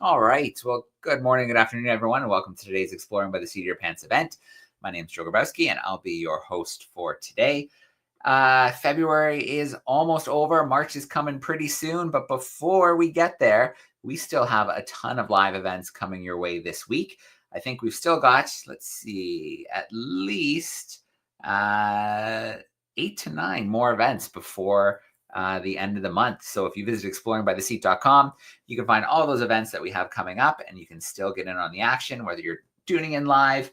All right. Well, good morning, good afternoon, everyone, and welcome to today's Exploring by the Seat of Your Pants event. My name is Joe Grabowski, and I'll be your host for today. February is almost over. March is coming pretty soon, but before we get there, we still have a ton of live events coming your way this week. I think we've still got, let's see, at least 8 to 9 more events before the end of the month. So if you visit exploringbytheseat.com, you can find all those events that we have coming up, and you can still get in on the action, whether you're tuning in live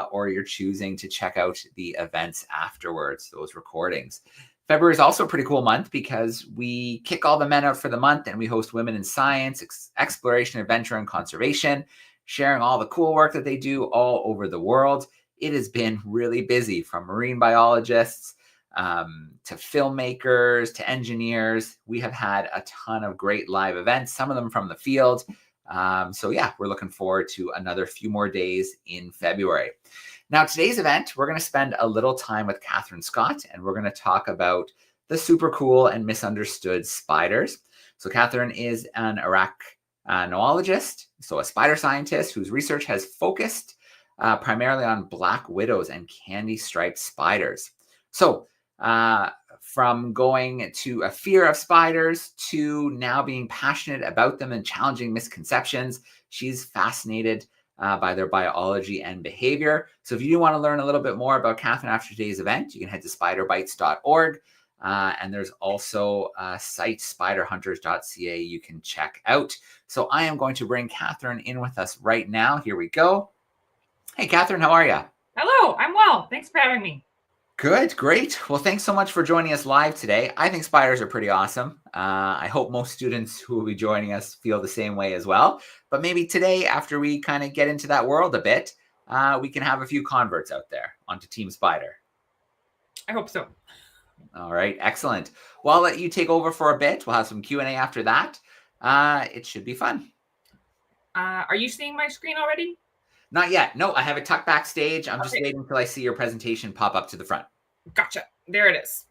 or you're choosing to check out the events afterwards, those recordings. February is also a pretty cool month because we kick all the men out for the month and we host women in science, exploration, adventure, and conservation, sharing all the cool work that they do all over the world. It has been really busy, from marine biologists to filmmakers, to engineers. We have had a ton of great live events, some of them from the field. So yeah, we're looking forward to another few more days in February. Now, today's event, we're going to spend a little time with Catherine Scott, and we're going to talk about the super cool and misunderstood spiders. So Catherine is an arachnologist, so a spider scientist whose research has focused primarily on black widows and candy striped spiders. So from going to a fear of spiders to now being passionate about them and challenging misconceptions, she's fascinated by their biology and behavior. So if you do want to learn a little bit more about Catherine after today's event, you can head to spiderbites.org. And there's also a site, spiderhunters.ca, you can check out. So I am going to bring Catherine in with us right now. Here we go. Hey, Catherine, how are you? Hello, I'm well. Thanks for having me. Good, great. Well, thanks so much for joining us live today. I think spiders are pretty awesome. I hope most students who will be joining us feel the same way as well. But maybe today, after we kind of get into that world a bit, we can have a few converts out there onto Team Spider. I hope so. All right, excellent. Well, I'll let you take over for a bit. We'll have some Q&A after that. It should be fun. Are you seeing my screen already? Not yet. No, I have it tucked backstage. I'm just waiting until I see your presentation pop up to the front. Gotcha. There it is.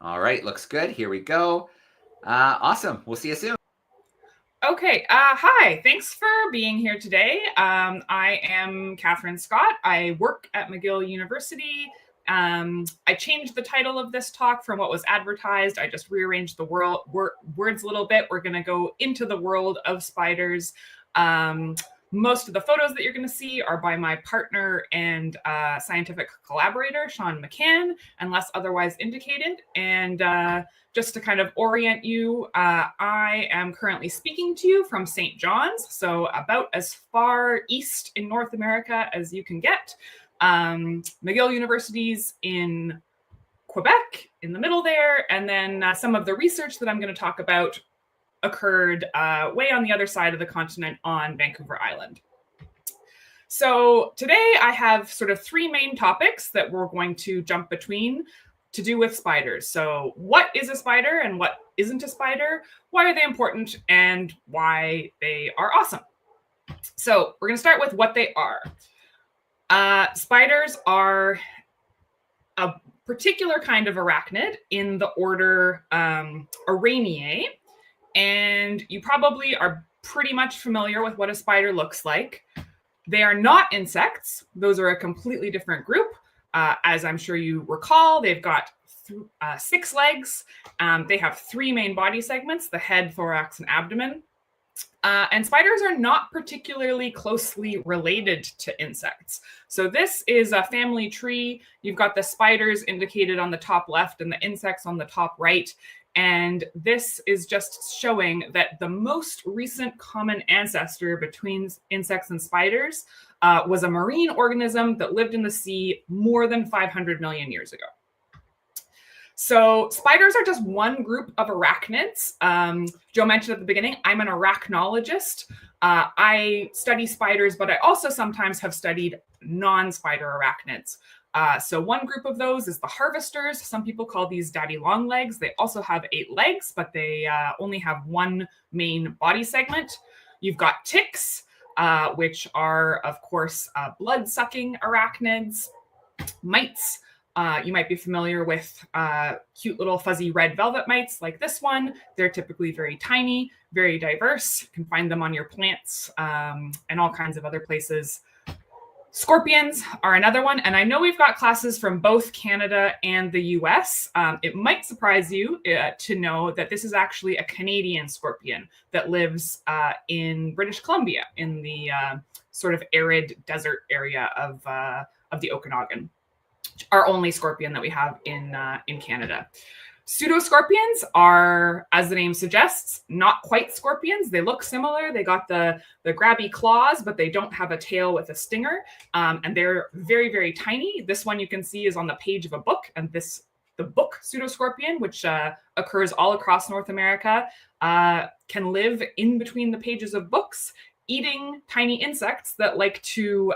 All right, looks good. Here we go. Awesome. We'll see you soon. Okay. Hi. Thanks for being here today. I am Catherine Scott. I work at McGill University. I changed the title of this talk from what was advertised. I just rearranged the words a little bit. We're going to go into the world of spiders. Most of the photos that you're going to see are by my partner and scientific collaborator, Sean McCann, unless otherwise indicated. And just to kind of orient you, I am currently speaking to you from St. John's, so about as far east in North America as you can get. McGill University's in Quebec, in the middle there, and then some of the research that I'm going to talk about occurred way on the other side of the continent on Vancouver Island. So today I have sort of 3 main topics that we're going to jump between to do with spiders. So what is a spider and what isn't a spider? Why are they important and why they are awesome? So we're going to start with what they are. Spiders are a particular kind of arachnid in the order Araneae. And you probably are pretty much familiar with what a spider looks like. They are not insects. Those are a completely different group. As I'm sure you recall, they've got 6 legs. They have 3 main body segments, the head, thorax, and abdomen. And spiders are not particularly closely related to insects. So this is a family tree. You've got the spiders indicated on the top left and the insects on the top right. And this is just showing that the most recent common ancestor between insects and spiders was a marine organism that lived in the sea more than 500 million years ago. So spiders are just one group of arachnids. Joe mentioned at the beginning, I'm an arachnologist. I study spiders, but I also sometimes have studied non-spider arachnids. So one group of those is the harvesters. Some people call these daddy long legs. They also have 8 legs, but they only have 1 main body segment. You've got ticks, which are, of course, blood-sucking arachnids. Mites You might be familiar with cute little fuzzy red velvet mites like this one. They're typically very tiny, very diverse. You can find them on your plants and all kinds of other places. Scorpions are another one. And I know we've got classes from both Canada and the US. It might surprise you to know that this is actually a Canadian scorpion that lives in British Columbia in the sort of arid desert area of the Okanagan. Our only scorpion that we have in Canada. Pseudoscorpions are, as the name suggests, not quite scorpions. They look similar. They got the grabby claws, but they don't have a tail with a stinger. And they're very, very tiny. This one you can see is on the page of a book. And the book pseudoscorpion, which occurs all across North America, can live in between the pages of books, eating tiny insects that like to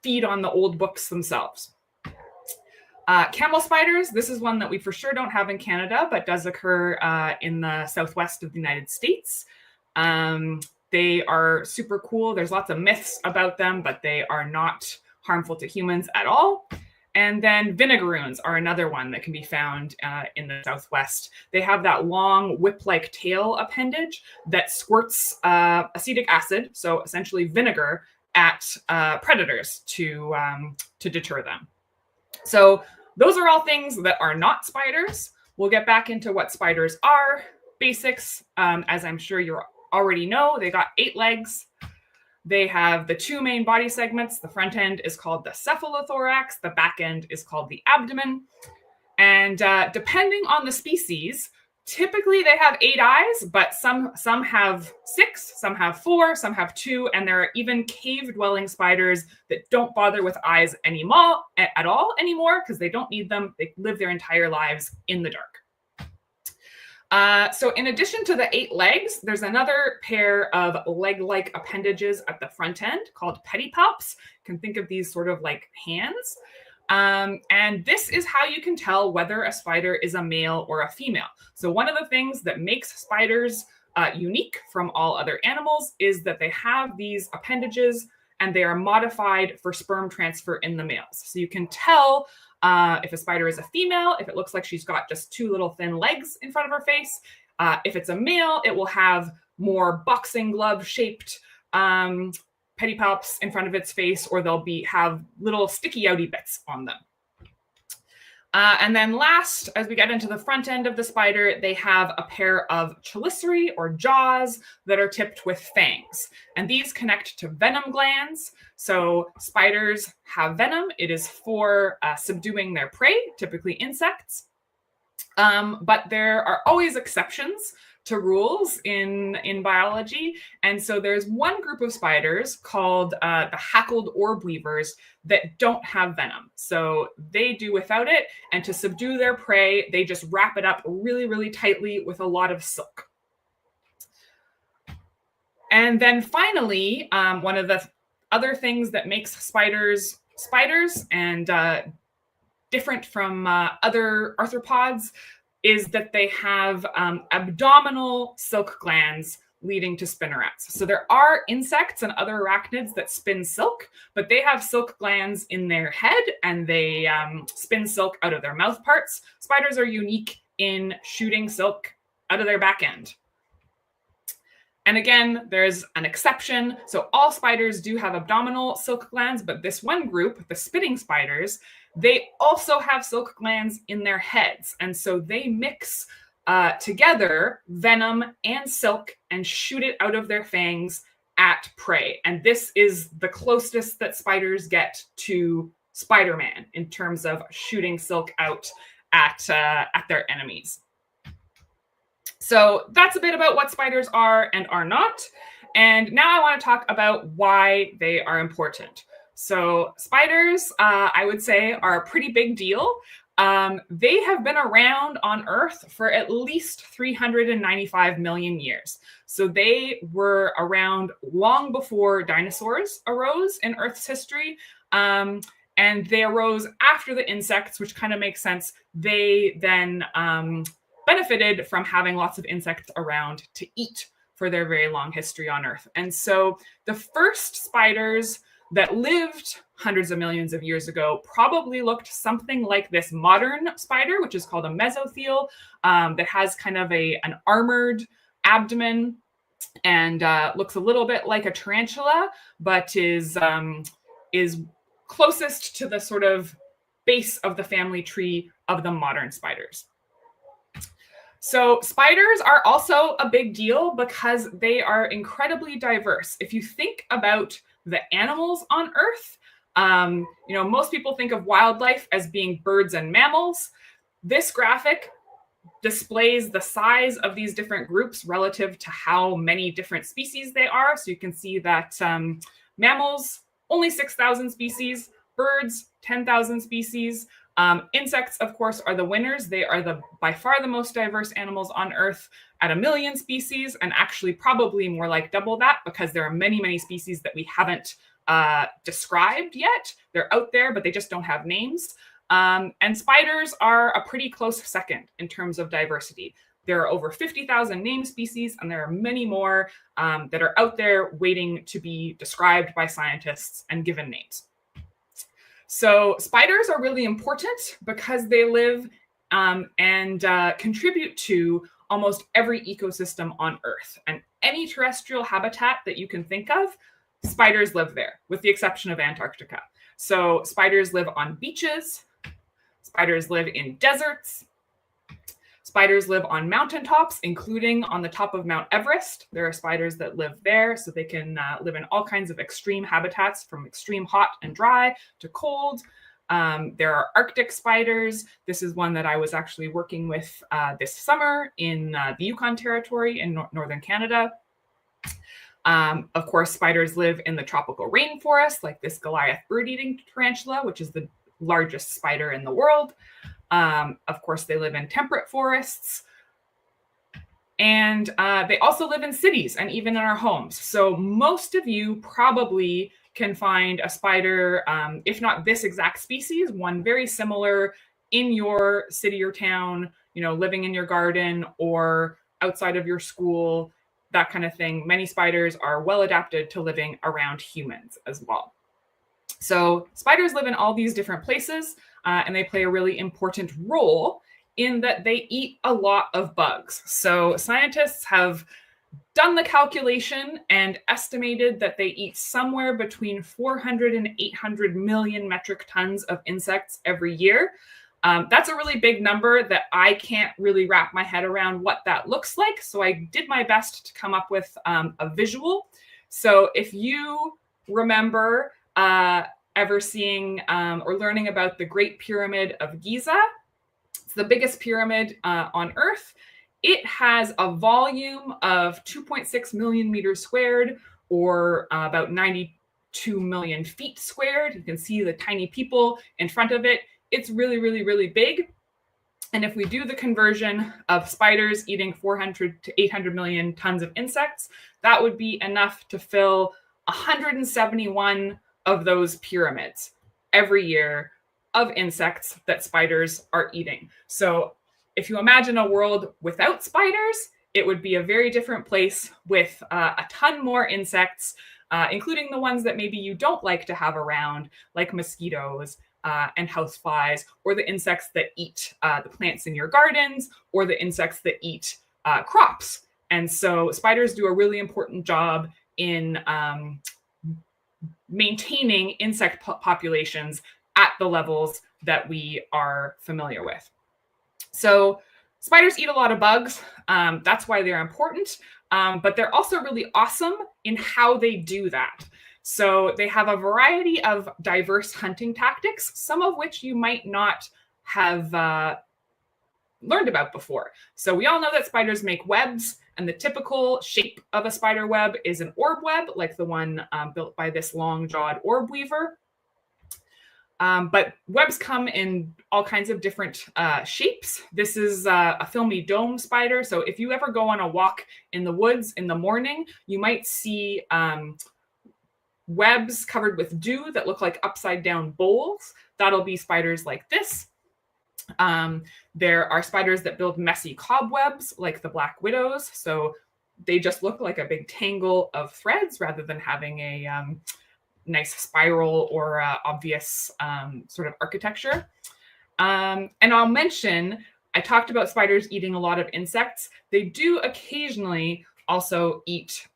feed on the old books themselves. Camel spiders, this is one that we for sure don't have in Canada, but does occur in the southwest of the United States. They are super cool. There's lots of myths about them, but they are not harmful to humans at all. And then vinegaroons are another one that can be found in the southwest. They have that long whip-like tail appendage that squirts acetic acid, so essentially vinegar, at predators to deter them. So those are all things that are not spiders. We'll get back into what spiders are, basics. As I'm sure you already know, they got 8 legs. They have the 2 main body segments. The front end is called the cephalothorax. The back end is called the abdomen. And depending on the species, typically they have 8 eyes, but some have 6, some have 4, some have 2, and there are even cave-dwelling spiders that don't bother with eyes at all anymore because they don't need them. They live their entire lives in the dark. So in addition to the 8 legs, there's another pair of leg-like appendages at the front end called pedipalps. You can think of these sort of like hands. And this is how you can tell whether a spider is a male or a female. So one of the things that makes spiders unique from all other animals is that they have these appendages and they are modified for sperm transfer in the males. So you can tell if a spider is a female, if it looks like she's got just 2 little thin legs in front of her face. If it's a male, it will have more boxing glove shaped pedipalps in front of its face, or they'll have little sticky outy bits on them. And then last, as we get into the front end of the spider, they have a pair of chelicerae or jaws that are tipped with fangs. And these connect to venom glands. So spiders have venom. It is for subduing their prey, typically insects. But there are always exceptions to rules in biology. And so there's one group of spiders called the hackled orb weavers that don't have venom. So they do without it. And to subdue their prey, they just wrap it up really, really tightly with a lot of silk. And then finally, one of the other things that makes spiders and different from other arthropods is that they have abdominal silk glands leading to spinnerets. So there are insects and other arachnids that spin silk, but they have silk glands in their head and they spin silk out of their mouth parts. Spiders are unique in shooting silk out of their back end. And again, there's an exception. So all spiders do have abdominal silk glands, but this one group, the spitting spiders, they also have silk glands in their heads. And so they mix together venom and silk and shoot it out of their fangs at prey. And this is the closest that spiders get to Spider-Man in terms of shooting silk out at their enemies. So that's a bit about what spiders are and are not. And now I want to talk about why they are important. So spiders, I would say, are a pretty big deal. They have been around on Earth for at least 395 million years. So they were around long before dinosaurs arose in Earth's history. And they arose after the insects, which kind of makes sense. They then benefited from having lots of insects around to eat for their very long history on Earth. And so the first spiders that lived hundreds of millions of years ago probably looked something like this modern spider, which is called a mesothelial, that has kind of an armored abdomen and looks a little bit like a tarantula, but is closest to the sort of base of the family tree of the modern spiders. So spiders are also a big deal because they are incredibly diverse. If you think about the animals on Earth, most people think of wildlife as being birds and mammals. This graphic displays the size of these different groups relative to how many different species they are. So you can see that mammals, only 6,000 species, birds, 10,000 species. Insects, of course, are the winners. They are by far the most diverse animals on Earth at 1 million species, and actually probably more like double that because there are many, many species that we haven't described yet. They're out there, but they just don't have names. And spiders are a pretty close second in terms of diversity. There are over 50,000 named species, and there are many more that are out there waiting to be described by scientists and given names. So spiders are really important because they live and contribute to almost every ecosystem on Earth. And any terrestrial habitat that you can think of, spiders live there, with the exception of Antarctica. So spiders live on beaches, spiders live in deserts, spiders live on mountaintops, including on the top of Mount Everest. There are spiders that live there, so they can live in all kinds of extreme habitats, from extreme hot and dry to cold. There are Arctic spiders. This is one that I was actually working with this summer in the Yukon Territory in northern Canada. Of course, spiders live in the tropical rainforest, like this Goliath bird-eating tarantula, which is the largest spider in the world. Of course, they live in temperate forests. And they also live in cities and even in our homes. So most of you probably can find a spider, if not this exact species, one very similar in your city or town, living in your garden or outside of your school, that kind of thing. Many spiders are well adapted to living around humans as well. So spiders live in all these different places, and they play a really important role in that they eat a lot of bugs. So scientists have done the calculation and estimated that they eat somewhere between 400 and 800 million metric tons of insects every year. That's a really big number that I can't really wrap my head around what that looks like. So I did my best to come up with a visual. So if you remember ever seeing or learning about the Great Pyramid of Giza, it's the biggest pyramid on Earth. It has a volume of 2.6 million meters squared, or about 92 million feet squared. You can see the tiny people in front of it. It's really, really, really big. And if we do the conversion of spiders eating 400 to 800 million tons of insects, that would be enough to fill 171 of those pyramids every year of insects that spiders are eating. So if you imagine a world without spiders, it would be a very different place with a ton more insects, including the ones that maybe you don't like to have around, like mosquitoes and houseflies, or the insects that eat the plants in your gardens, or the insects that eat crops. And so spiders do a really important job in maintaining insect populations at the levels that we are familiar with. So spiders eat a lot of bugs. That's why they're important. But they're also really awesome in how they do that. So they have a variety of diverse hunting tactics, some of which you might not have learned about before. So we all know that spiders make webs, and the typical shape of a spider web is an orb web, like the one built by this long-jawed orb weaver. But webs come in all kinds of different shapes. This is a filmy dome spider. So if you ever go on a walk in the woods in the morning, you might see webs covered with dew that look like upside down bowls. That'll be spiders like this. There are spiders that build messy cobwebs like the black widows. So they just look like a big tangle of threads rather than having nice spiral or obvious sort of architecture. And I'll mention, I talked about spiders eating a lot of insects. They do occasionally also eat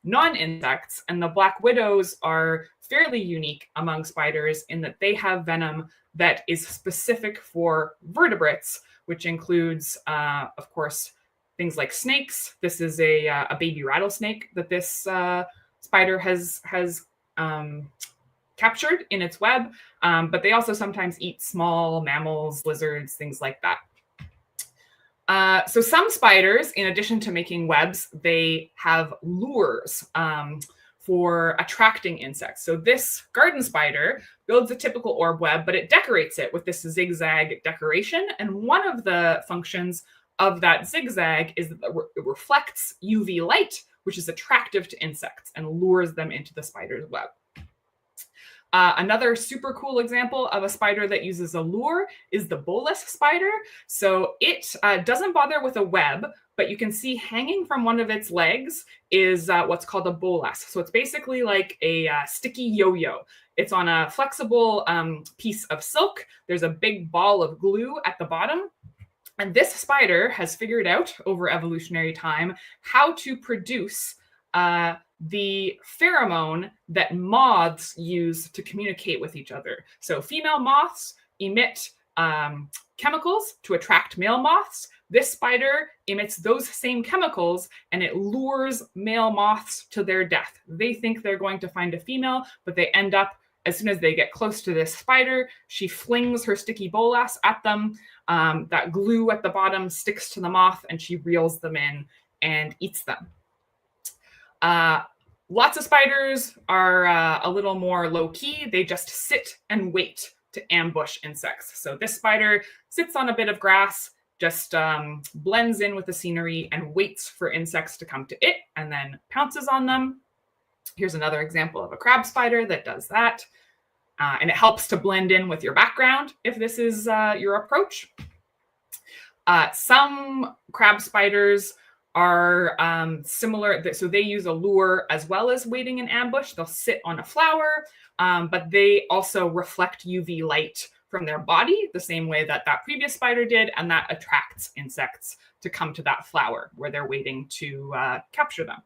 non-insects, and the black widows are fairly unique among spiders in that they have venom that is specific for vertebrates, which includes, of course, things like snakes. This is a baby rattlesnake that this spider has captured in its web, but they also sometimes eat small mammals, lizards, things like that. So some spiders, in addition to making webs, they have lures for attracting insects. So this garden spider builds a typical orb web, but it decorates it with this zigzag decoration. And one of the functions of that zigzag is that it reflects UV light, which is attractive to insects and lures them into the spider's web. Another super cool example of a spider that uses a lure is the bolus spider. So it doesn't bother with a web, but you can see hanging from one of its legs is what's called a bolus. So it's basically like a sticky yo-yo. It's on a flexible piece of silk. There's a big ball of glue at the bottom. And this spider has figured out over evolutionary time how to produce the pheromone that moths use to communicate with each other. So female moths emit chemicals to attract male moths. This spider emits those same chemicals and it lures male moths to their death. They think they're going to find a female, but they end up, as soon as they get close to this spider, she flings her sticky bolus at them. That glue at the bottom sticks to the moth and she reels them in and eats them. Lots of spiders are a little more low-key. They just sit and wait to ambush insects. So this spider sits on a bit of grass, just blends in with the scenery and waits for insects to come to it and then pounces on them. Here's another example of a crab spider that does that. And it helps to blend in with your background if this is your approach. Some crab spiders are similar. So they use a lure as well as waiting in ambush. They'll sit on a flower, but they also reflect UV light from their body the same way that that previous spider did, and that attracts insects to come to that flower where they're waiting to capture them.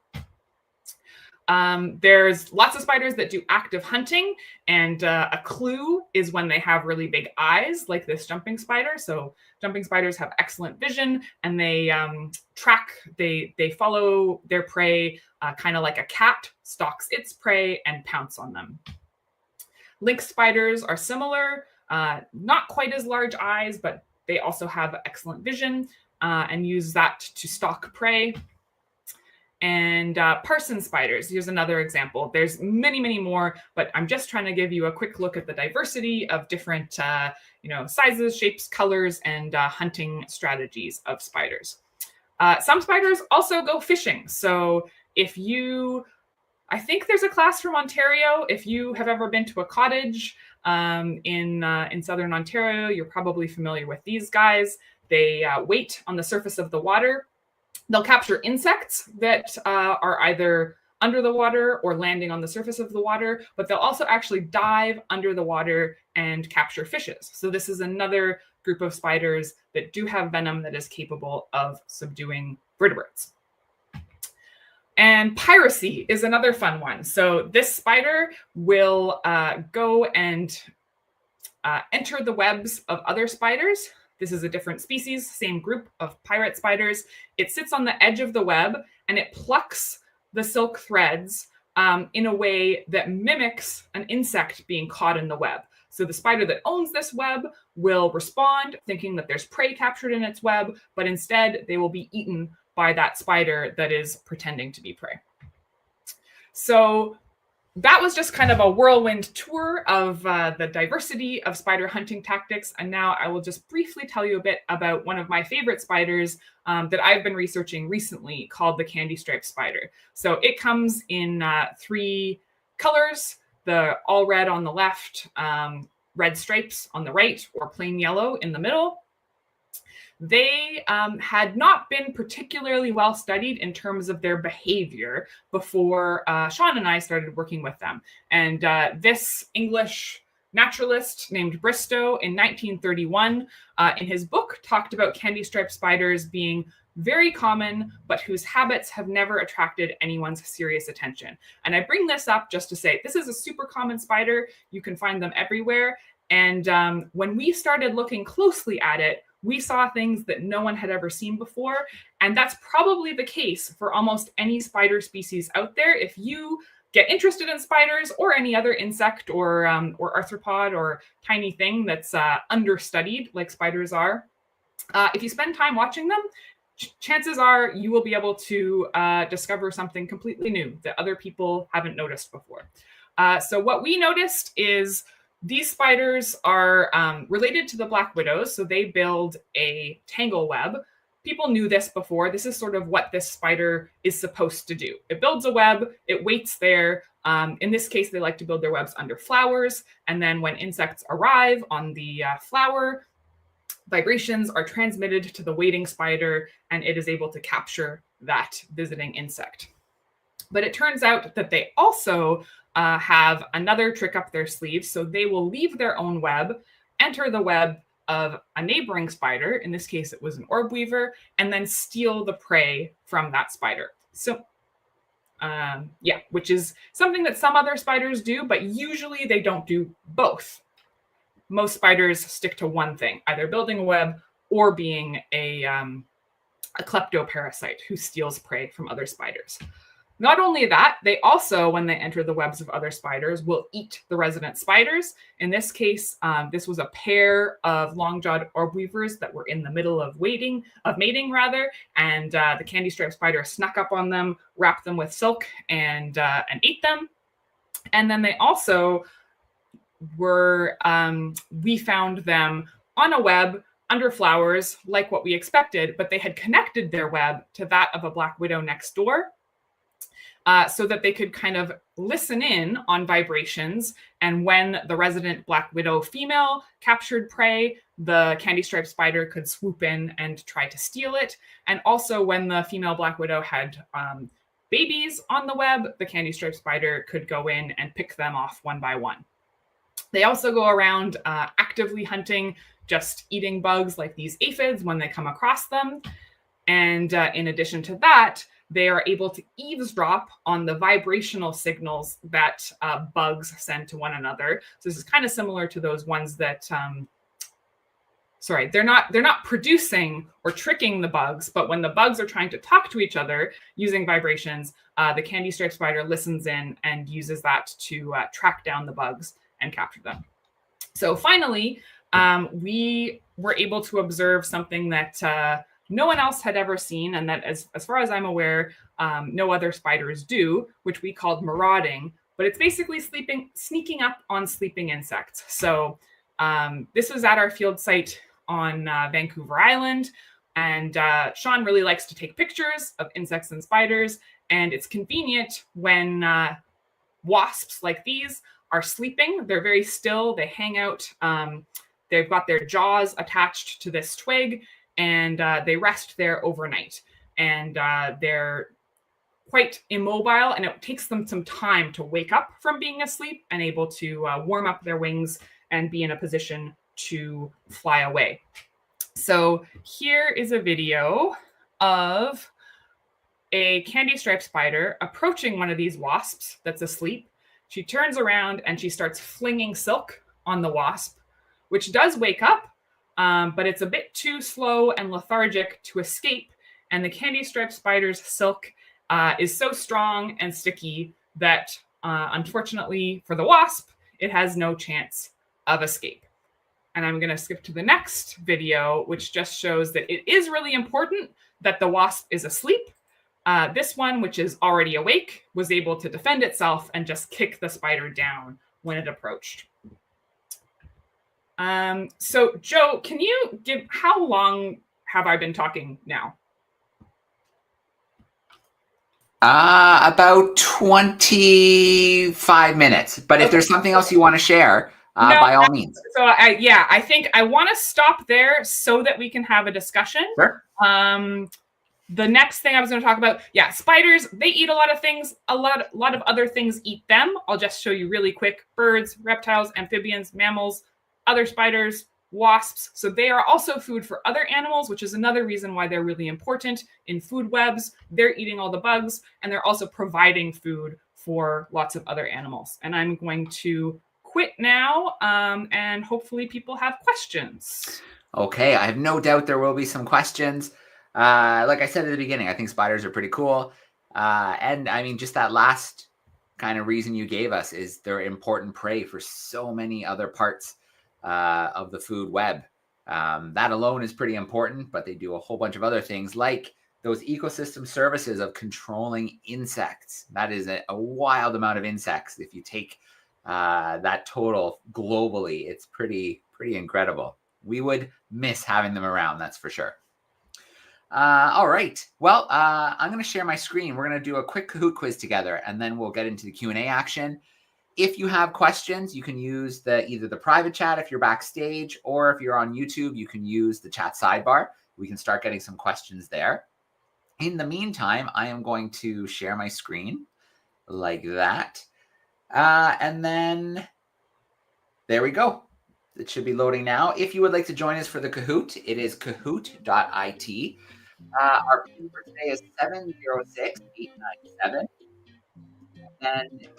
There's lots of spiders that do active hunting, and a clue is when they have really big eyes, like this jumping spider. So jumping spiders have excellent vision, and they they follow their prey, kind of like a cat stalks its prey and pounce on them. Lynx spiders are similar, not quite as large eyes, but they also have excellent vision and use that to stalk prey. And parson spiders, here's another example. There's many, many more, but I'm just trying to give you a quick look at the diversity of different sizes, shapes, colors, and hunting strategies of spiders. Some spiders also go fishing. So I think there's a class from Ontario. If you have ever been to a cottage in southern Ontario, you're probably familiar with these guys. They wait on the surface of the water. They'll capture insects that are either under the water or landing on the surface of the water, but they'll also actually dive under the water and capture fishes. So this is another group of spiders that do have venom that is capable of subduing vertebrates. And piracy is another fun one. So this spider will go and enter the webs of other spiders. This is a different species, same group of pirate spiders. It sits on the edge of the web and it plucks the silk threads in a way that mimics an insect being caught in the web. So the spider that owns this web will respond thinking that there's prey captured in its web, but instead they will be eaten by that spider that is pretending to be prey. So that was just kind of a whirlwind tour of the diversity of spider hunting tactics. And now I will just briefly tell you a bit about one of my favorite spiders that I've been researching recently called the candy stripe spider. So it comes in 3 colors, the all red on the left, red stripes on the right, or plain yellow in the middle. they had not been particularly well studied in terms of their behavior before Sean and I started working with them. And this English naturalist named Bristow in 1931, in his book, talked about candy-striped spiders being very common, but whose habits have never attracted anyone's serious attention. And I bring this up just to say, this is a super common spider. You can find them everywhere. And when we started looking closely at it, we saw things that no one had ever seen before. And that's probably the case for almost any spider species out there. If you get interested in spiders or any other insect or arthropod or tiny thing that's understudied like spiders are, if you spend time watching them, chances are you will be able to discover something completely new that other people haven't noticed before. So what we noticed is these spiders are related to the black widows, so they build a tangle web. People knew this before. This is sort of what this spider is supposed to do. It builds a web, it waits there. In this case, they like to build their webs under flowers. And then when insects arrive on the flower, vibrations are transmitted to the waiting spider, and it is able to capture that visiting insect. But it turns out that they also have another trick up their sleeves. So they will leave their own web, enter the web of a neighboring spider, in this case it was an orb weaver, and then steal the prey from that spider. So which is something that some other spiders do, but usually they don't do both. Most spiders stick to one thing, either building a web or being a kleptoparasite who steals prey from other spiders. Not only that, they also, when they enter the webs of other spiders, will eat the resident spiders. In this case, this was a pair of long-jawed orb weavers that were in the middle of mating, and the candy-striped spider snuck up on them, wrapped them with silk, and ate them. And then they also were, we found them on a web under flowers, like what we expected, but they had connected their web to that of a black widow next door. So that they could kind of listen in on vibrations. And when the resident black widow female captured prey, the candy-striped spider could swoop in and try to steal it. And also when the female black widow had babies on the web, the candy-striped spider could go in and pick them off one by one. They also go around actively hunting, just eating bugs like these aphids when they come across them. And in addition to that, they are able to eavesdrop on the vibrational signals that bugs send to one another. So this is kind of similar to those ones that, they're not producing or tricking the bugs, but when the bugs are trying to talk to each other using vibrations, the candy-striped spider listens in and uses that to track down the bugs and capture them. So finally, we were able to observe something that no one else had ever seen, and that as far as I'm aware, no other spiders do, which we called marauding, but it's basically sneaking up on sleeping insects. So this was at our field site on Vancouver Island, and Sean really likes to take pictures of insects and spiders, and it's convenient when wasps like these are sleeping. They're very still, they hang out, they've got their jaws attached to this twig, and they rest there overnight. And they're quite immobile, and it takes them some time to wake up from being asleep and able to warm up their wings and be in a position to fly away. So here is a video of a candy-striped spider approaching one of these wasps that's asleep. She turns around and she starts flinging silk on the wasp, which does wake up, but it's a bit too slow and lethargic to escape. And the candy-striped spider's silk is so strong and sticky that, unfortunately for the wasp, it has no chance of escape. And I'm going to skip to the next video, which just shows that it is really important that the wasp is asleep. This one, which is already awake, was able to defend itself and just kick the spider down when it approached. So Joe, can you give, how long have I been talking now? About 25 minutes. But if there's something else you want to share, No, by all means. so I think I want to stop there so that we can have a discussion. Sure. The next thing I was going to talk about, spiders, they eat a lot of things. A lot of other things eat them. I'll just show you really quick. Birds, reptiles, amphibians, mammals, other spiders, wasps. So they are also food for other animals, which is another reason why they're really important in food webs. They're eating all the bugs, and they're also providing food for lots of other animals. And I'm going to quit now, and hopefully people have questions. Okay, I have no doubt there will be some questions. Like I said at the beginning, I think spiders are pretty cool. And I mean, just that last kind of reason you gave us is they're important prey for so many other parts of the food web. That alone is pretty important, but they do a whole bunch of other things like those ecosystem services of controlling insects. That is a wild amount of insects. If you take that total globally, it's pretty incredible. We would miss having them around, that's for sure. All right. Well, I'm going to share my screen. We're going to do a quick Kahoot quiz together, and then we'll get into the Q&A action. If you have questions, you can use either the private chat if you're backstage, or if you're on YouTube, you can use the chat sidebar. We can start getting some questions there. In the meantime, I am going to share my screen like that. And then there we go. It should be loading now. If you would like to join us for the Kahoot, it is kahoot.it. Our pin for today is 706897. And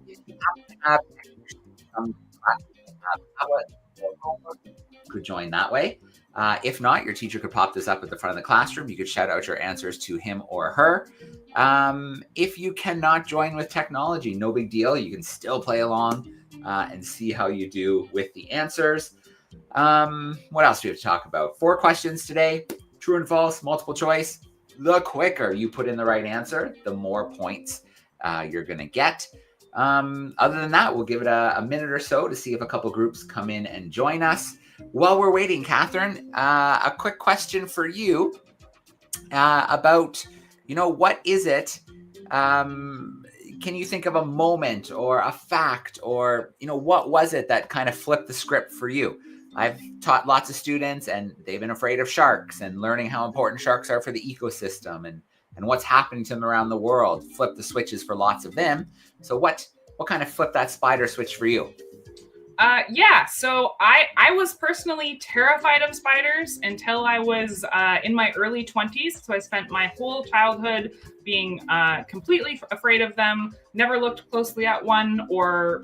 if you happen to have some you could join that way. If not, your teacher could pop this up at the front of the classroom. You could shout out your answers to him or her. If you cannot join with technology, no big deal. You can still play along and see how you do with the answers. What else do we have to talk about? 4 questions today. True and false, multiple choice. The quicker you put in the right answer, the more points you're going to get. Other than that, we'll give it a minute or so to see if a couple groups come in and join us. While we're waiting, Catherine, a quick question for you about, what is it? Can you think of a moment or a fact or, what was it that kind of flipped the script for you? I've taught lots of students and they've been afraid of sharks, and learning how important sharks are for the ecosystem and what's happening to them around the world. Flip the switches for lots of them. So what kind of flipped that spider switch for you? So I was personally terrified of spiders until I was in my early 20s. So I spent my whole childhood being completely afraid of them, never looked closely at one or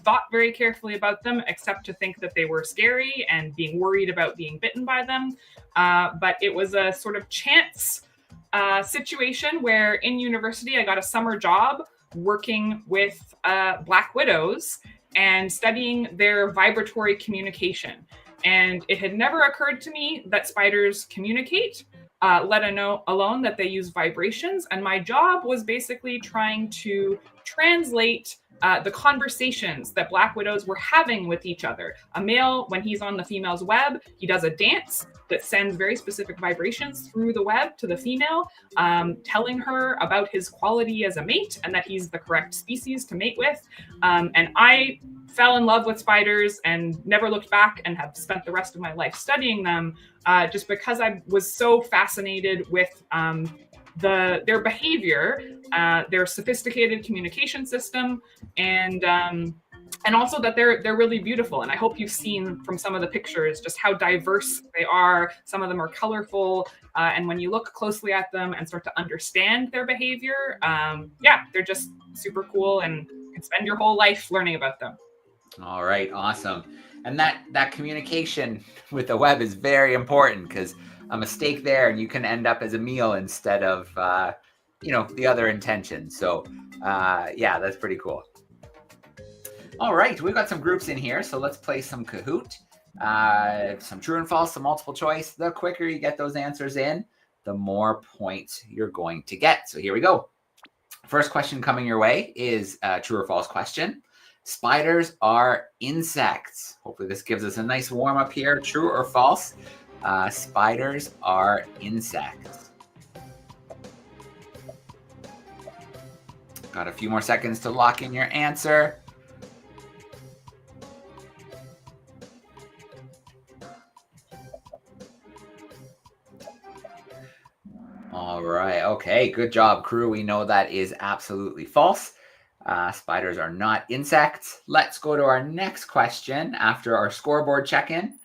thought very carefully about them, except to think that they were scary and being worried about being bitten by them. But it was a sort of chance situation where in university, I got a summer job working with black widows and studying their vibratory communication. And it had never occurred to me that spiders communicate, let alone that they use vibrations. And my job was basically trying to translate the conversations that black widows were having with each other. A male, when he's on the female's web, he does a dance that sends very specific vibrations through the web to the female, telling her about his quality as a mate and that he's the correct species to mate with. And I fell in love with spiders and never looked back, and have spent the rest of my life studying them, just because I was so fascinated with their behavior, their sophisticated communication system, and also that they're really beautiful. And I hope you've seen from some of the pictures just how diverse they are. Some of them are colorful, and when you look closely at them and start to understand their behavior, they're just super cool, and you can spend your whole life learning about them. All right, awesome. And that communication with the web is very important, because a mistake there and you can end up as a meal instead of the other intention. So that's pretty cool. All right, we've got some groups in here, so let's play some Kahoot. Some true and false, some multiple choice. The quicker you get those answers in, the more points you're going to get. So here we go. First question coming your way is a true or false question. Spiders are insects. Hopefully this gives us a nice warm up here. True or false? Spiders are insects. Got a few more seconds to lock in your answer. Okay, good job, crew. We know that is absolutely false. Spiders are not insects. Let's go to our next question after our scoreboard check-in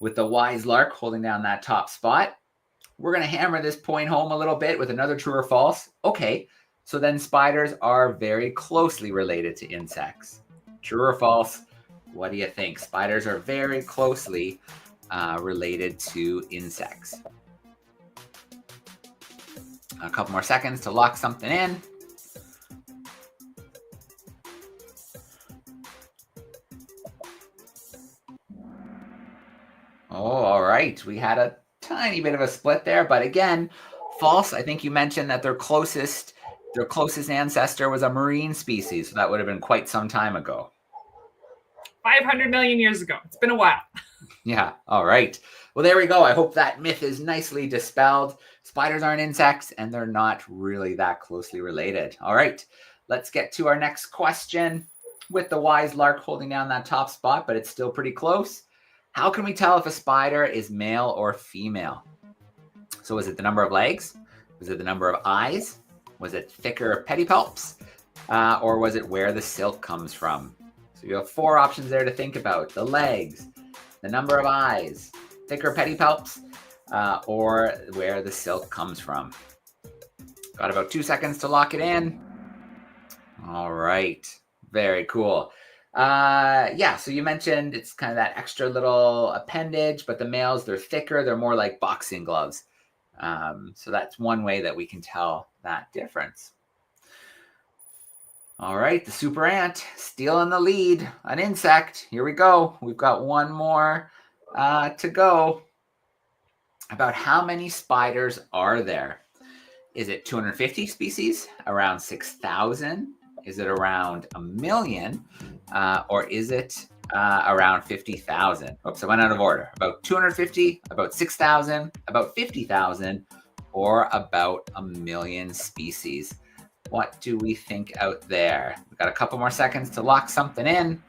with the wise lark holding down that top spot. We're going to hammer this point home a little bit with another true or false. Okay, so then spiders are very closely related to insects. True or false? What do you think? Spiders are very closely related to insects. A couple more seconds to lock something in. Oh, all right. We had a tiny bit of a split there, but again, false. I think you mentioned that their closest ancestor was a marine species, so that would have been quite some time ago. 500 million years ago. It's been a while. Yeah. All right. Well, there we go. I hope that myth is nicely dispelled. Spiders aren't insects, and they're not really that closely related. All right. Let's get to our next question with the wise lark holding down that top spot, but it's still pretty close. How can we tell if a spider is male or female? So was it the number of legs? Was it the number of eyes? Was it thicker pedipalps? Or was it where the silk comes from? So you have 4 options there to think about. The legs, the number of eyes, thicker pedipalps, or where the silk comes from. Got about 2 seconds to lock it in. All right. Very cool. Yeah, so you mentioned it's kind of that extra little appendage, but the males, they're thicker. They're more like boxing gloves. So that's one way that we can tell that difference. All right, the super ant stealing the lead, an insect. Here we go. We've got one more to go. About how many spiders are there? Is it 250 species? Around 6,000? Is it around 1 million? Or is it around 50,000? Oops, I went out of order. About 250, about 6,000, about 50,000, or about 1 million species. What do we think out there? We've got a couple more seconds to lock something in.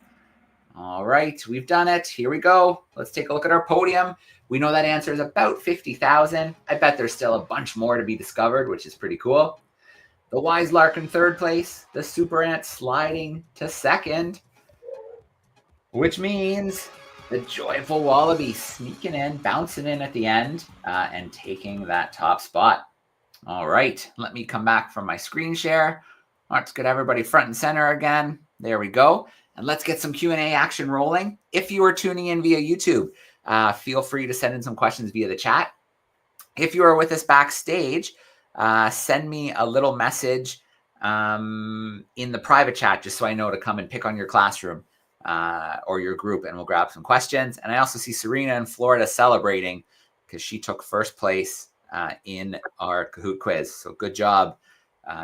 All right, we've done it. Here we go. Let's take a look at our podium. We know that answer is about 50,000. I bet there's still a bunch more to be discovered, which is pretty cool. The wise lark in 3rd place, the super ant sliding to 2nd, which means the joyful wallaby sneaking in, bouncing in at the end, and taking that top spot. All right, let me come back from my screen share. Let's get everybody front and center again. There we go. And let's get some Q&A action rolling. If you are tuning in via YouTube, feel free to send in some questions via the chat. If you are with us backstage, send me a little message in the private chat just so I know to come and pick on your classroom or your group, and we'll grab some questions. And I also see Serena in Florida celebrating because she took 1st place in our Kahoot quiz. So good job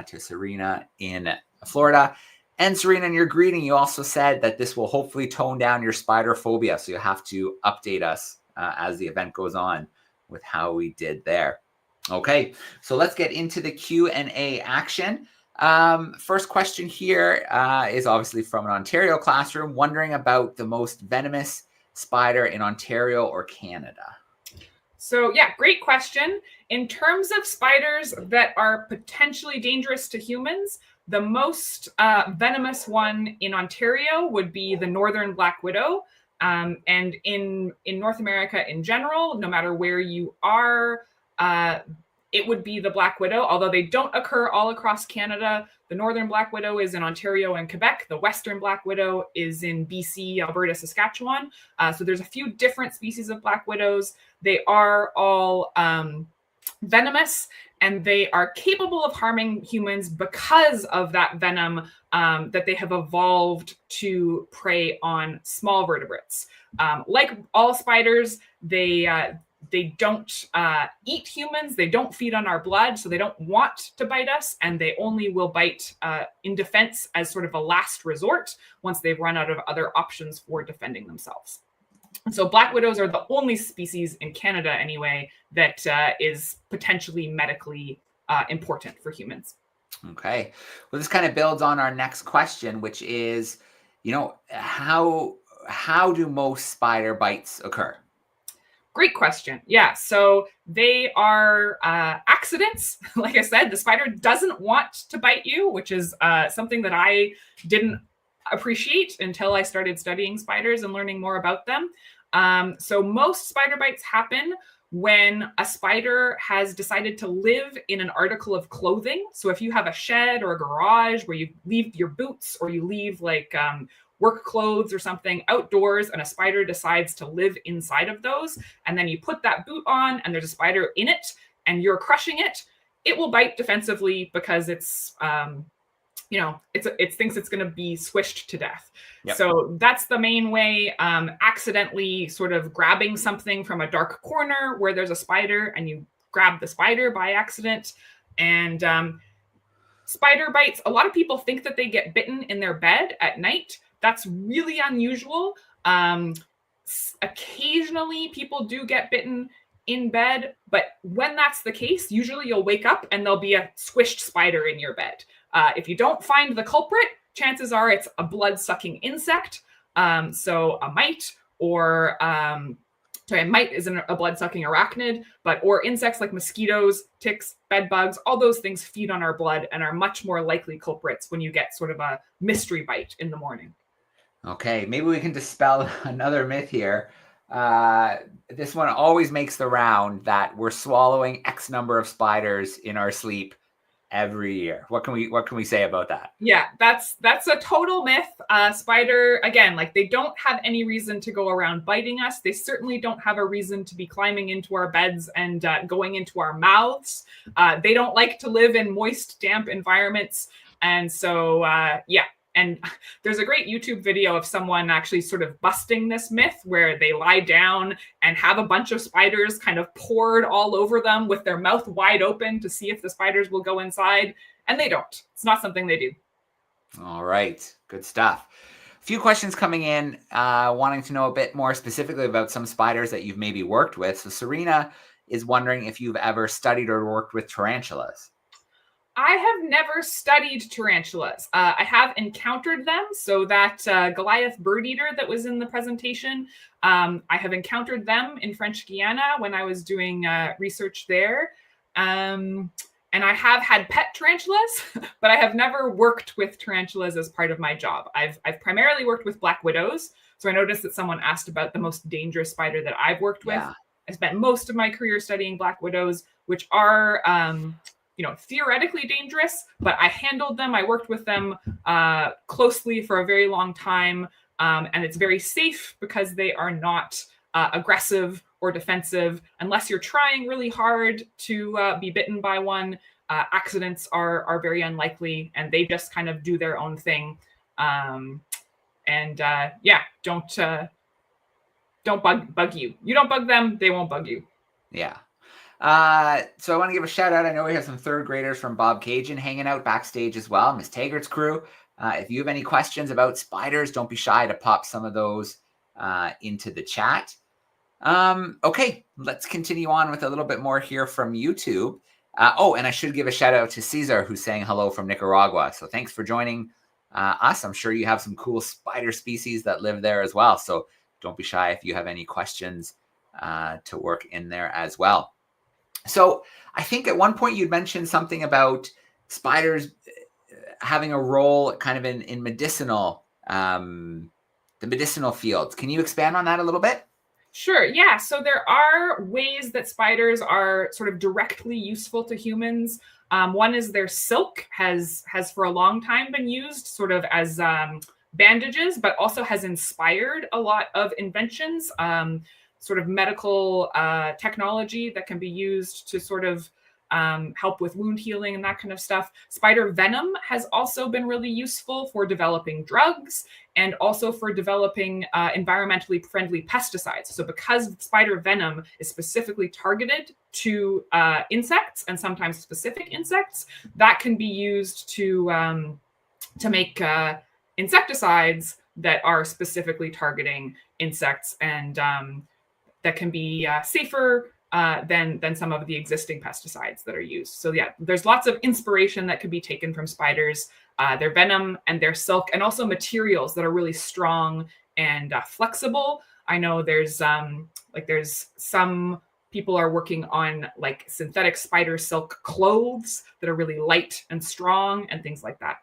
to Serena in Florida. And Serena, in your greeting, you also said that this will hopefully tone down your spider phobia. So you have to update us as the event goes on with how we did there. Okay, so let's get into the Q&A action. First question here is obviously from an Ontario classroom, wondering about the most venomous spider in Ontario or Canada. So yeah, great question. In terms of spiders that are potentially dangerous to humans, the most venomous one in Ontario would be the northern black widow. And in North America in general, no matter where you are, it would be the black widow, although they don't occur all across Canada. The northern black widow is in Ontario and Quebec. The western black widow is in BC, Alberta, Saskatchewan. So there's a few different species of black widows. They are all venomous, and they are capable of harming humans because of that venom that they have evolved to prey on small vertebrates. Like all spiders, they don't eat humans. They don't feed on our blood, so they don't want to bite us, and they only will bite in defense as sort of a last resort once they've run out of other options for defending themselves. So black widows are the only species in Canada, anyway, that is potentially medically important for humans. Okay. Well, this kind of builds on our next question, which is, how do most spider bites occur? Great question. Yeah, so they are accidents. Like I said, the spider doesn't want to bite you, which is something that I didn't appreciate until I started studying spiders and learning more about them. So most spider bites happen when a spider has decided to live in an article of clothing. So if you have a shed or a garage where you leave your boots, or you leave like work clothes or something outdoors, and a spider decides to live inside of those, and then you put that boot on and there's a spider in it and you're crushing it, it will bite defensively because it's it thinks it's going to be squished to death. Yep. So that's the main way. Accidentally sort of grabbing something from a dark corner where there's a spider, and you grab the spider by accident. And spider bites, a lot of people think that they get bitten in their bed at night. That's really unusual. Occasionally people do get bitten in bed, but when that's the case, usually you'll wake up and there'll be a squished spider in your bed. If you don't find the culprit, chances are it's a blood-sucking insect. So a mite, or a mite is a blood-sucking arachnid, or insects like mosquitoes, ticks, bed bugs, all those things feed on our blood and are much more likely culprits when you get sort of a mystery bite in the morning. Okay, maybe we can dispel another myth here. This one always makes the round, that we're swallowing X number of spiders in our sleep every year. What can we say about that? Yeah, that's a total myth. Spider, again, like, they don't have any reason to go around biting us. They certainly don't have a reason to be climbing into our beds and going into our mouths. They don't like to live in moist, damp environments. And so, yeah. And there's a great YouTube video of someone actually sort of busting this myth, where they lie down and have a bunch of spiders kind of poured all over them with their mouth wide open to see if the spiders will go inside. And they don't. It's not something they do. All right. Good stuff. A few questions coming in, wanting to know a bit more specifically about some spiders that you've maybe worked with. So Serena is wondering if you've ever studied or worked with tarantulas. I have never studied tarantulas. I have encountered them. So that Goliath bird eater that was in the presentation, I have encountered them in French Guiana when I was doing research there. And I have had pet tarantulas, but I have never worked with tarantulas as part of my job. I've primarily worked with black widows. So I noticed that someone asked about the most dangerous spider that I've worked with. Yeah. I spent most of my career studying black widows, which are theoretically dangerous, but I handled them. I worked with them closely for a very long time. And it's very safe because they are not aggressive or defensive. Unless you're trying really hard to be bitten by one, accidents are very unlikely, and they just kind of do their own thing. Don't bug you. You don't bug them, they won't bug you. Yeah. So I want to give a shout out. I know we have some third graders from Bob Cajun hanging out backstage as well, Miss Taggart's crew. If you have any questions about spiders, don't be shy to pop some of those into the chat. Okay, let's continue on with a little bit more here from YouTube. And I should give a shout out to Cesar, who's saying hello from Nicaragua. So thanks for joining us. I'm sure you have some cool spider species that live there as well. So don't be shy if you have any questions to work in there as well. So I think at one point you'd mentioned something about spiders having a role kind of in medicinal, the medicinal fields. Can you expand on that a little bit? Sure. Yeah. So there are ways that spiders are sort of directly useful to humans. One is their silk has for a long time been used sort of as bandages, but also has inspired a lot of inventions. Sort of medical technology that can be used to sort of help with wound healing and that kind of stuff. Spider venom has also been really useful for developing drugs and also for developing environmentally friendly pesticides. So because spider venom is specifically targeted to insects, and sometimes specific insects, that can be used to make insecticides that are specifically targeting insects, and that can be safer than some of the existing pesticides that are used. So yeah, there's lots of inspiration that could be taken from spiders, their venom and their silk, and also materials that are really strong and flexible. I know there's some people are working on like synthetic spider silk clothes that are really light and strong and things like that.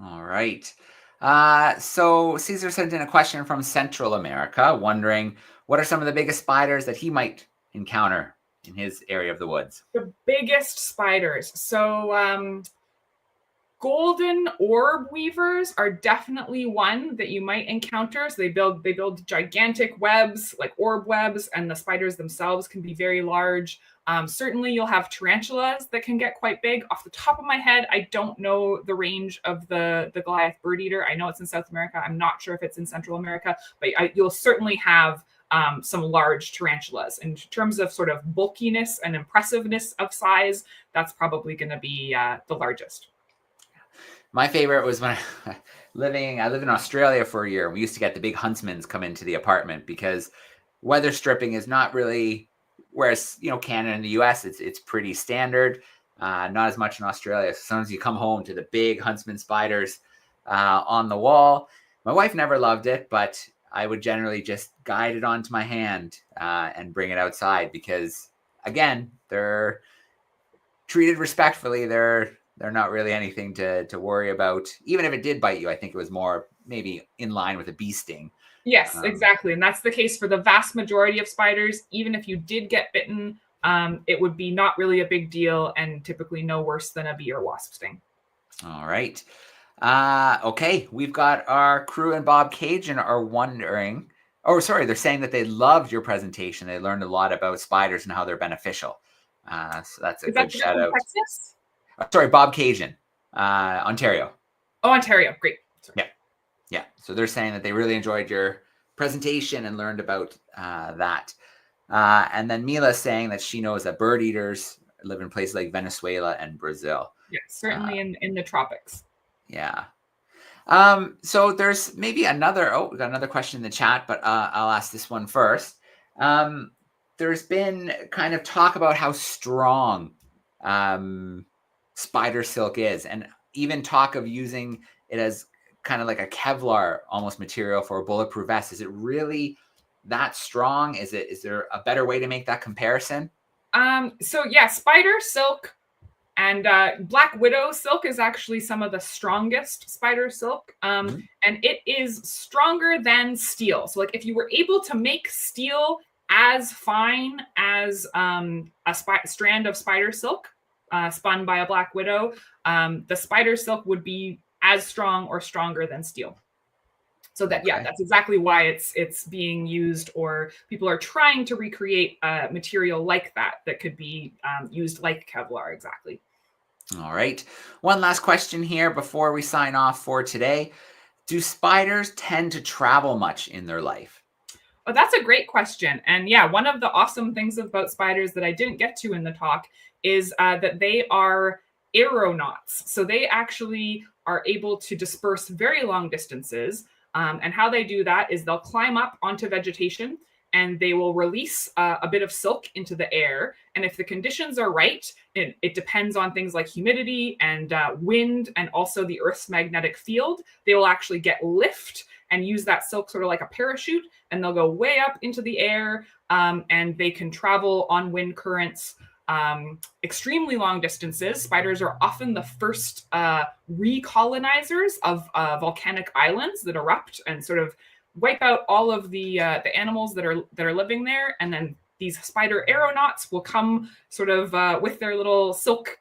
All right. So Caesar sent in a question from Central America, wondering what are some of the biggest spiders that he might encounter in his area of the woods? The biggest spiders. So golden orb weavers are definitely one that you might encounter. So they build gigantic webs, like orb webs, and the spiders themselves can be very large. Certainly, you'll have tarantulas that can get quite big. Off the top of my head, I don't know the range of the Goliath bird eater. I know it's in South America. I'm not sure if it's in Central America, but you'll certainly have some large tarantulas. In terms of sort of bulkiness and impressiveness of size, that's probably going to be the largest. My favorite was when I lived in Australia for a year. We used to get the big huntsmans come into the apartment because weather stripping is not really, whereas, Canada and the US, it's pretty standard. Not as much in Australia. So sometimes you come home to the big huntsman spiders on the wall. My wife never loved it, but I would generally just guide it onto my hand and bring it outside because, again, they're treated respectfully. They're not really anything to worry about. Even if it did bite you, I think it was more maybe in line with a bee sting. Yes, exactly. And that's the case for the vast majority of spiders. Even if you did get bitten, it would be not really a big deal and typically no worse than a bee or wasp sting. All right. Okay, we've got our crew and Bob Cajun are wondering. Oh, sorry, they're saying that they loved your presentation. They learned a lot about spiders and how they're beneficial. So that's a good shout out. Texas? Sorry, Bob Cajun, Ontario. Oh, Ontario. Great. Sorry. Yeah. So they're saying that they really enjoyed your presentation and learned about that. And then Mila's saying that she knows that bird eaters live in places like Venezuela and Brazil. Yes, certainly in the tropics. Yeah. So there's maybe we got another question in the chat, but I'll ask this one first. There's been kind of talk about how strong spider silk is, and even talk of using it as kind of like a Kevlar almost material for a bulletproof vest. Is it really that strong? Is there a better way to make that comparison? So yeah, spider silk and black widow silk is actually some of the strongest spider silk. And it is stronger than steel. So like if you were able to make steel as fine as a strand of spider silk spun by a black widow, the spider silk would be as strong or stronger than steel. So that, yeah, that's exactly why it's being used, or people are trying to recreate a material like that could be used like Kevlar, exactly. All right. One last question here before we sign off for today. Do spiders tend to travel much in their life? Oh, that's a great question. And yeah, one of the awesome things about spiders that I didn't get to in the talk is that they are aeronauts. So they actually are able to disperse very long distances. And how they do that is they'll climb up onto vegetation and they will release a bit of silk into the air. And if the conditions are right, it depends on things like humidity and wind and also the Earth's magnetic field, they will actually get lift and use that silk sort of like a parachute, and they'll go way up into the air, and they can travel on wind currents extremely long distances. Spiders are often the first recolonizers of volcanic islands that erupt and sort of wipe out all of the animals that are living there, and then these spider aeronauts will come sort of with their little silk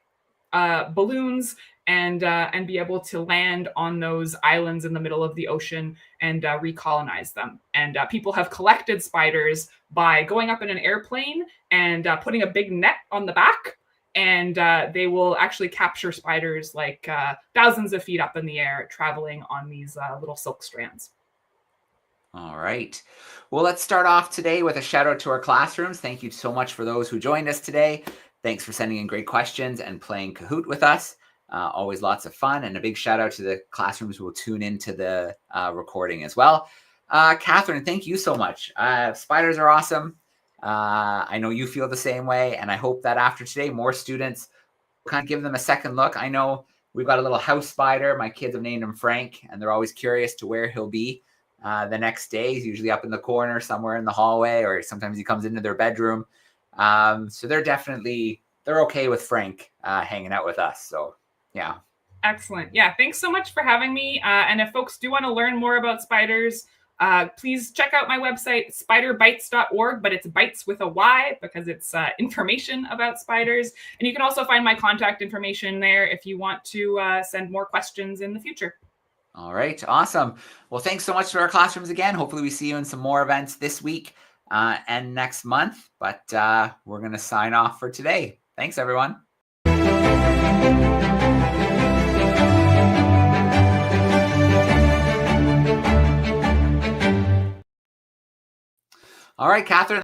balloons and be able to land on those islands in the middle of the ocean and recolonize them. And people have collected spiders by going up in an airplane and putting a big net on the back, and they will actually capture spiders like thousands of feet up in the air, traveling on these little silk strands. All right. Well, let's start off today with a shout out to our classrooms. Thank you so much for those who joined us today. Thanks for sending in great questions and playing Kahoot with us. Always lots of fun. And a big shout out to the classrooms who will tune into the recording as well. Catherine, thank you so much. Spiders are awesome. I know you feel the same way. And I hope that after today, more students will kind of give them a second look. I know we've got a little house spider. My kids have named him Frank, and they're always curious to where he'll be the next day. He's usually up in the corner somewhere in the hallway, or sometimes he comes into their bedroom. So they're okay with Frank hanging out with us. So yeah. Excellent. Yeah, thanks so much for having me. And if folks do want to learn more about spiders, please check out my website, spiderbites.org, but it's bites with a Y because it's information about spiders. And you can also find my contact information there if you want to send more questions in the future. All right. Awesome. Well, thanks so much to our classrooms again. Hopefully we see you in some more events this week and next month. But we're going to sign off for today. Thanks, everyone. All right, Catherine.